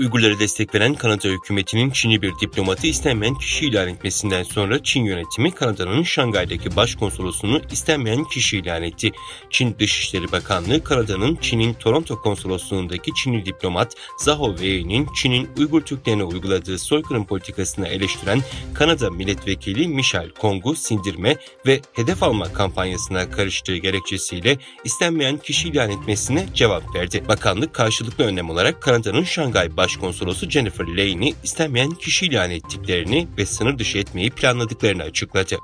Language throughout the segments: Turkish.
Uygurlara destek veren Kanada hükümetinin Çin'i bir diplomatı istenmeyen kişi ilan etmesinden sonra Çin yönetimi Kanada'nın Şangay'daki başkonsolosluğunu istenmeyen kişi ilan etti. Çin Dışişleri Bakanlığı, Kanada'nın Çin'in Toronto konsolosluğundaki Çinli diplomat Zhao Wei'nin Çin'in Uygur Türklerine uyguladığı soykırım politikasını eleştiren Kanada milletvekili Michel Kong'u sindirme ve hedef alma kampanyasına karıştığı gerekçesiyle istenmeyen kişi ilan etmesine cevap verdi. Bakanlık karşılıklı önlem olarak Kanada'nın Şangay Başkonsolosu Jennifer Lane'i istenmeyen kişi ilan ettiklerini ve sınır dışı etmeyi planladıklarını açıkladı.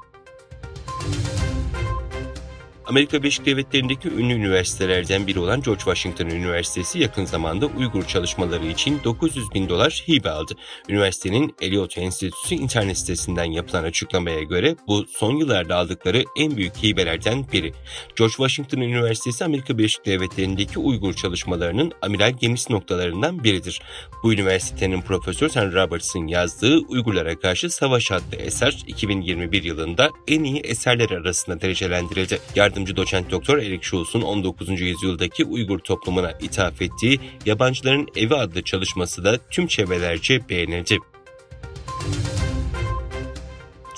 Amerika Birleşik Devletleri'ndeki ünlü üniversitelerden biri olan George Washington Üniversitesi yakın zamanda Uygur çalışmaları için $900.000 hibe aldı. Üniversitenin Eliot Enstitüsü internet sitesinden yapılan açıklamaya göre bu son yıllarda aldıkları en büyük hibelerden biri. George Washington Üniversitesi Amerika Birleşik Devletleri'ndeki Uygur çalışmalarının amiral gemisi noktalarından biridir. Bu üniversitenin Profesör Sam Roberts'ın yazdığı Uygurlara Karşı Savaş adlı eser 2021 yılında en iyi eserler arasında derecelendirildi. Yardımcı doçent doktor Eric Schultz'un 19. yüzyıldaki Uygur toplumuna ithaf ettiği Yabancıların Evi adlı çalışması da tüm çevrelerce beğenildi.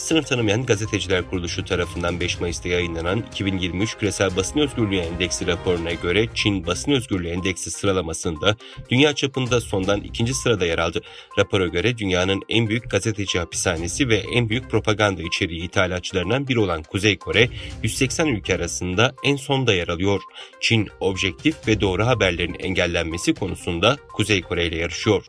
Sınır tanımayan Gazeteciler Kuruluşu tarafından 5 Mayıs'ta yayınlanan 2023 Küresel Basın Özgürlüğü Endeksi raporuna göre Çin Basın Özgürlüğü Endeksi sıralamasında dünya çapında sondan 2. sırada yer aldı. Rapora göre dünyanın en büyük gazeteci hapishanesi ve en büyük propaganda içeriği ithalatçılarından biri olan Kuzey Kore, 180 ülke arasında en sonda yer alıyor. Çin, objektif ve doğru haberlerin engellenmesi konusunda Kuzey Kore ile yarışıyor.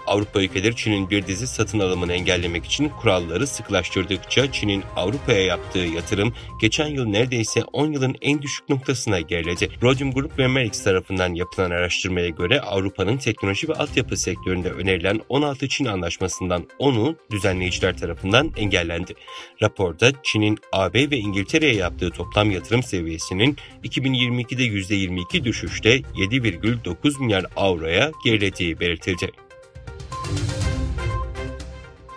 Avrupa ülkeleri Çin'in bir dizi satın alımını engellemek için kuralları sıkılaştırdıkça Çin'in Avrupa'ya yaptığı yatırım geçen yıl neredeyse 10 yılın en düşük noktasına geriledi. Rhodium Group ve Merix tarafından yapılan araştırmaya göre Avrupa'nın teknoloji ve altyapı sektöründe önerilen 16 Çin anlaşmasından 10'u düzenleyiciler tarafından engellendi. Raporda Çin'in AB ve İngiltere'ye yaptığı toplam yatırım seviyesinin 2022'de %22 düşüşte 7,9 milyar avroya gerilediği belirtildi.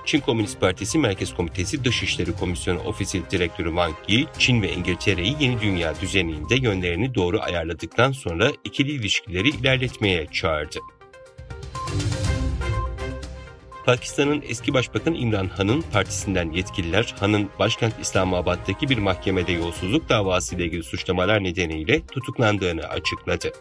Çin Komünist Partisi Merkez Komitesi Dışişleri Komisyonu Ofisi Direktörü Wang Yi, Çin ve İngiltere'yi yeni dünya düzeninde yönlerini doğru ayarladıktan sonra ikili ilişkileri ilerletmeye çağırdı. Pakistan'ın eski başbakanı İmran Han'ın partisinden yetkililer, Han'ın başkent İslamabad'daki bir mahkemede yolsuzluk davası ile ilgili suçlamalar nedeniyle tutuklandığını açıkladı.